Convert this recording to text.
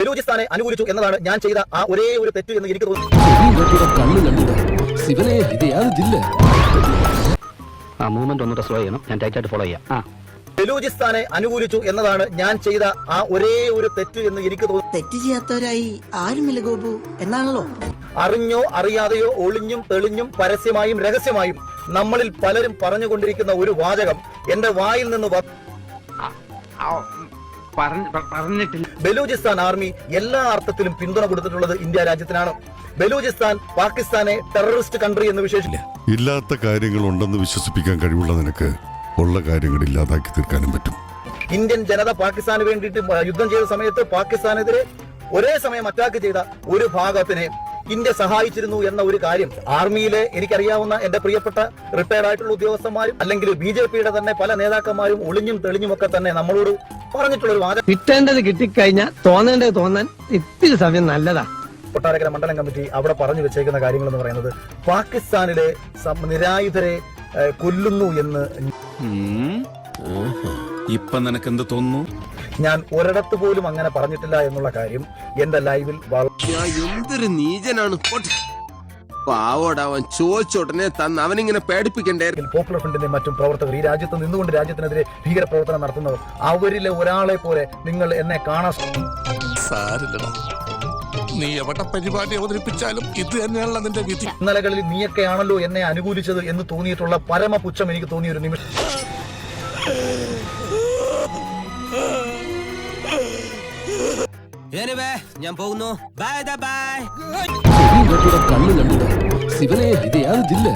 ബലൂചിസ്ഥാനെ അനുകൂലിച്ചു എന്നതാണ് ഞാൻ ചെയ്ത ആ ഒരേ ഒരു തെറ്റ് എന്ന് എനിക്ക് തോന്നുന്നു. മൂവ്മെന്റ് ഒന്നുകൂടെ സ്ലോ ചെയ്യണം, ഞാൻ ടൈറ്റ് ആയിട്ട് ഫോളോ ചെയ്യാം. ബലൂചിസ്ഥാനെ അനുകൂലിച്ചു എന്നതാണ് ഞാൻ ചെയ്ത ആ ഒരേ ഒരു തെറ്റ് എന്ന് എനിക്ക് തോന്നുന്നു. തെറ്റ് ചെയ്യാത്തവരായി ആരുമില്ല ഗോപു എന്നാണല്ലോ. അറിഞ്ഞോ അറിയാതെയോ ഒളിഞ്ഞും തെളിഞ്ഞും പരസ്യമായും രഹസ്യമായും നമ്മളിൽ പലരും പറഞ്ഞുകൊണ്ടിരിക്കുന്ന ഒരു വാചകം എന്റെ വായിൽ നിന്ന് പറഞ്ഞിട്ടില്ല. ബലൂചിസ്ഥാൻ ആർമി എല്ലാ അർത്ഥത്തിലും പിന്തുണ കൊടുത്തിട്ടുള്ളത് ഇന്ത്യ രാജ്യത്തിനാണ്. ബലൂചിസ്ഥാൻ പാകിസ്ഥാനെ ടെററിസ്റ്റ് കൺട്രി എന്ന് വിശേഷിപ്പില്ല. ഇല്ലാത്ത കാര്യങ്ങൾ ഉണ്ടെന്ന് വിശ്വസിപ്പിക്കാൻ കഴിവുള്ള നിനക്ക് ഉള്ള കാര്യങ്ങൾ ഇല്ലാതാക്കി തീർക്കാനും പറ്റും. ഇന്ത്യൻ ജനത പാകിസ്ഥാന് വേണ്ടിയിട്ട് യുദ്ധം ചെയ്ത സമയത്ത് പാകിസ്ഥാനെതിരെ ഒരേ സമയം അറ്റാക്ക് ചെയ്ത ഒരു ഭാഗത്തിനെ ഇന്ത്യ സഹായിച്ചിരുന്നു എന്ന ഒരു കാര്യം ആർമിയിലെ എനിക്കറിയാവുന്ന എന്റെ പ്രിയപ്പെട്ട റിട്ടയർഡ് ആയിട്ടുള്ള ഉദ്യോഗസ്ഥന്മാരും അല്ലെങ്കിൽ BJPയുടെ തന്നെ പല നേതാക്കന്മാരും ഒളിഞ്ഞും തെളിഞ്ഞും ഒക്കെ തന്നെ നമ്മളോട് പറഞ്ഞിട്ടുള്ള ഒരു വാദം. കിട്ടേണ്ടത് കിട്ടിക്കഴിഞ്ഞാൽ തോന്നേണ്ടത് തോന്നാൻ ഇത്തിരി സമയം നല്ലതാ. കൊട്ടാരക്കര മണ്ഡലം കമ്മിറ്റി അവിടെ പറഞ്ഞു വെച്ചേക്കുന്ന കാര്യങ്ങൾ എന്ന് പറയുന്നത് പാകിസ്ഥാനിലെ നിരായുധരെ കൊല്ലുന്നു എന്ന്. ഇപ്പൊ നിനക്ക് എന്ത് തോന്നുന്നു? ഞാൻ ഒരിടത്ത് പോലും അങ്ങനെ പറഞ്ഞിട്ടില്ല എന്നുള്ള കാര്യം എന്റെ ലൈവിൽ എന്തൊരു നീചനാണ്. പാവോടവൻ ചോദിച്ചോടനെ തന്ന് അവനിങ്ങനെ പേടിപ്പിക്കണ്ടേ. പോപ്പുലർ ഫ്രണ്ടിന്റെ മറ്റും പ്രവർത്തകർ ഈ രാജ്യത്ത് നിന്നുകൊണ്ട് രാജ്യത്തിനെതിരെ ഭീകരപ്രവർത്തനം നടത്തുന്നവർ അവരിലെ ഒരാളെ പോലെ നിങ്ങൾ എന്നെ കാണാൻ സാരില്ലടാ, നീ എവിടെ പരിപാടി അവതരിപ്പിച്ചാലും ഇത് തന്നെയാണല്ലോ നിന്റെ വിധി. ഇന്നലകളിൽ നീയൊക്കെയാണല്ലോ എന്നെ അനുകൂലിച്ചത് എന്ന് തോന്നിയിട്ടുള്ള പരമപുച്ഛം എനിക്ക് തോന്നിയ ഒരു നിമിഷം. ഞാൻ പോകുന്നു. Bye bye. കണ്ണു കണ്ടു ശിവനെ ഇത് യാതൊരു ജില്ല